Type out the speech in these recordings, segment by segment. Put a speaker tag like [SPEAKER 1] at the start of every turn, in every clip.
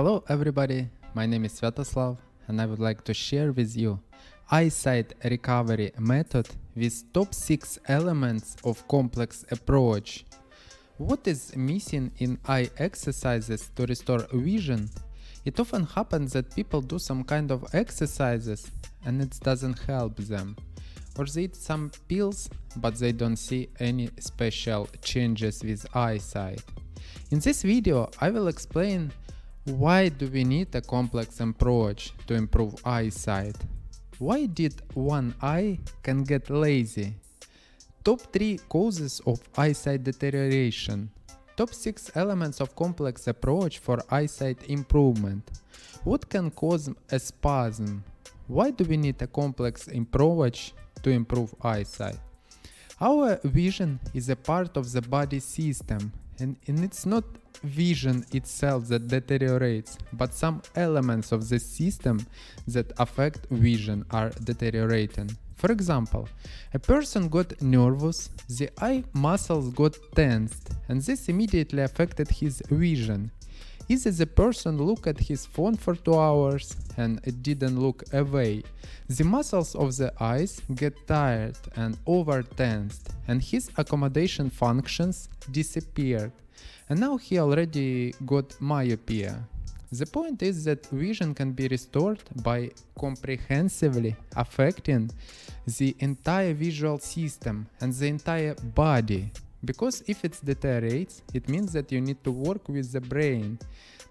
[SPEAKER 1] Hello everybody, my name is Svetoslav and I would like to share with you eyesight recovery method with top 6 elements of complex approach. What is missing in eye exercises to restore vision? It often happens that people do some kind of exercises and it doesn't help them. Or they eat some pills but they don't see any special changes with eyesight. In this video I will explain why do we need a complex approach to improve eyesight. Why did one eye can get lazy? Top 3 causes of eyesight deterioration. Top 6 elements of complex approach for eyesight improvement. What can cause a spasm? Why do we need a complex approach to improve eyesight? Our vision is a part of the body system and it's not vision itself that deteriorates, but some elements of the system that affect vision are deteriorating. For example, a person got nervous, the eye muscles got tensed, and this immediately affected his vision. Either the person looked at his phone for 2 hours and it didn't look away. The muscles of the eyes get tired and over-tensed, and his accommodation functions disappeared. And now he already got myopia. The point is that vision can be restored by comprehensively affecting the entire visual system and the entire body. Because if it deteriorates, it means that you need to work with the brain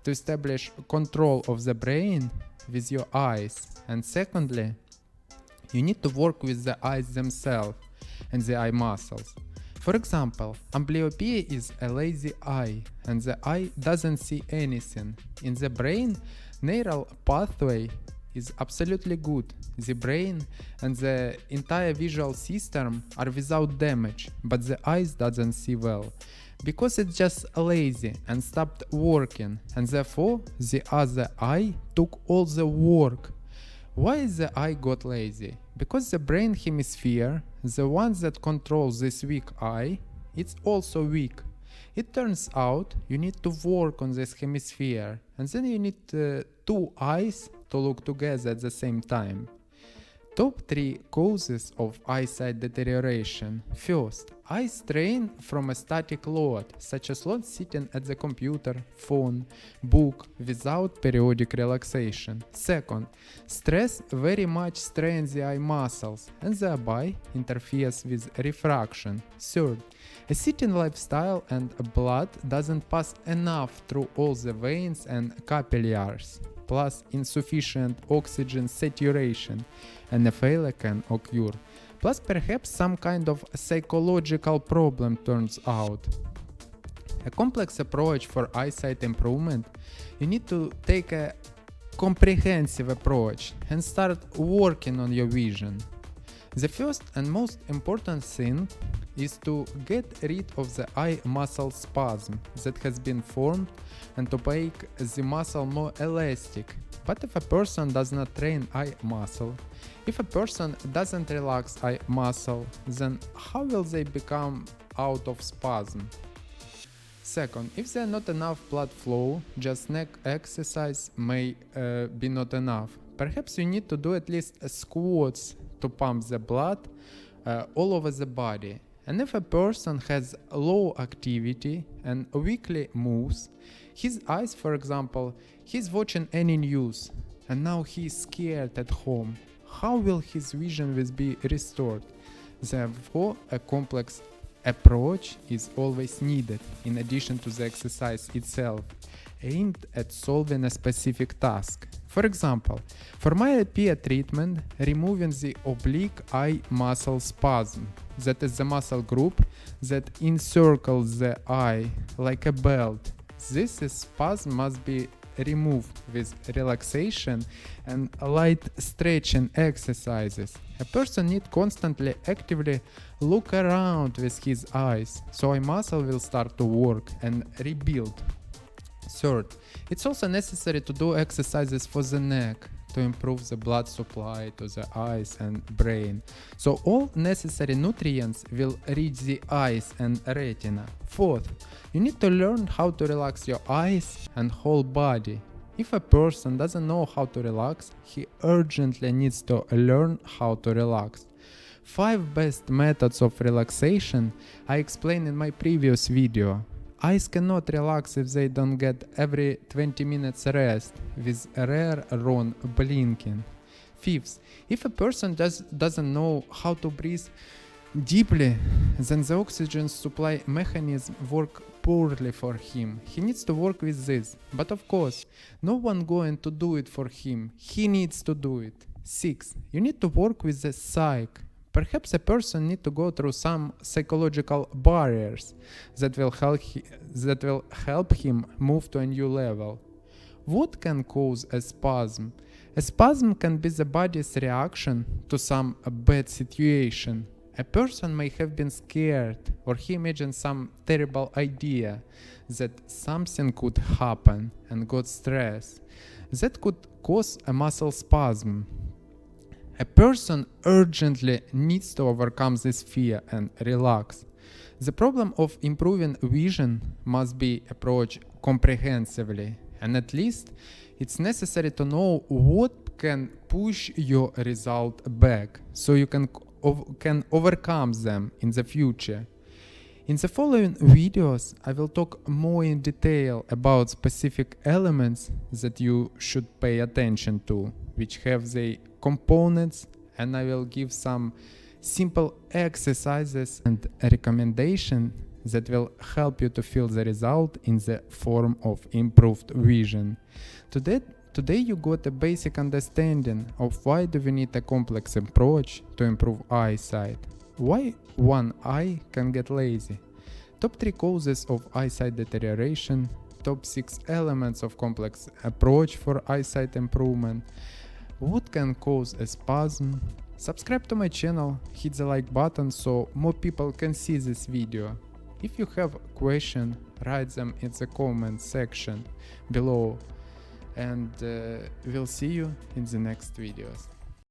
[SPEAKER 1] to establish control of the brain with your eyes. And secondly, you need to work with the eyes themselves and the eye muscles. For example, amblyopia is a lazy eye and the eye doesn't see anything. In the brain, neural pathway is absolutely good. The brain and the entire visual system are without damage, but the eyes doesn't see well. Because it's just lazy and stopped working, and therefore the other eye took all the work. Why the eye got lazy? Because the brain hemisphere, the one that controls this weak eye, it's also weak. It turns out you need to work on this hemisphere, and then you need 2 eyes to look together at the same time. Top 3 causes of eyesight deterioration. First, eye strain from a static load, such as load sitting at the computer, phone, book, without periodic relaxation. Second, stress very much strains the eye muscles and thereby interferes with refraction. Third, a sitting lifestyle and blood doesn't pass enough through all the veins and capillaries, plus insufficient oxygen saturation, and a failure can occur. Plus perhaps some kind of psychological problem turns out. A complex approach for eyesight improvement, you need to take a comprehensive approach and start working on your vision. The first and most important thing is to get rid of the eye muscle spasm that has been formed and to make the muscle more elastic. But if a person does not train eye muscle, if a person doesn't relax eye muscle, then how will they become out of spasm? Second, if there is not enough blood flow, just neck exercise may be not enough. Perhaps you need to do at least squats to pump the blood all over the body. And if a person has low activity and weakly moves, his eyes, for example, he's watching any news and now he's scared at home, how will his vision be restored? Therefore, a complex approach is always needed in addition to the exercise itself, aimed at solving a specific task. For example, for myopia treatment, removing the oblique eye muscle spasm, that is the muscle group that encircles the eye like a belt. This spasm must be removed with relaxation and light stretching exercises. A person needs constantly actively look around with his eyes, so eye muscle will start to work and rebuild. Third, it's also necessary to do exercises for the neck to improve the blood supply to the eyes and brain. So all necessary nutrients will reach the eyes and retina. Fourth, you need to learn how to relax your eyes and whole body. If a person doesn't know how to relax, he urgently needs to learn how to relax. 5 best methods of relaxation I explained in my previous video. Eyes cannot relax if they don't get every 20 minutes rest, with rare blinking. Fifth, if a person doesn't know how to breathe deeply, then the oxygen supply mechanism work poorly for him. He needs to work with this. But of course, no one going to do it for him. He needs to do it. 6. You need to work with the psyche. Perhaps a person need to go through some psychological barriers that will help him move to a new level. What can cause a spasm? A spasm can be the body's reaction to some bad situation. A person may have been scared, or he imagined some terrible idea that something could happen and got stressed. That could cause a muscle spasm. A person urgently needs to overcome this fear and relax. The problem of improving vision must be approached comprehensively, and at least it's necessary to know what can push your result back, so you can overcome them in the future. In the following videos, I will talk more in detail about specific elements that you should pay attention to, which have the components, and I will give some simple exercises and recommendations that will help you to feel the result in the form of improved vision. Today you got a basic understanding of why do we need a complex approach to improve eyesight. Why one eye can get lazy. Top 3 causes of eyesight deterioration. Top 6 elements of complex approach for eyesight improvement. What can cause a spasm? Subscribe to my channel, hit the like button so more people can see this video. If you have a question, write them in the comment section below, and we'll see you in the next videos.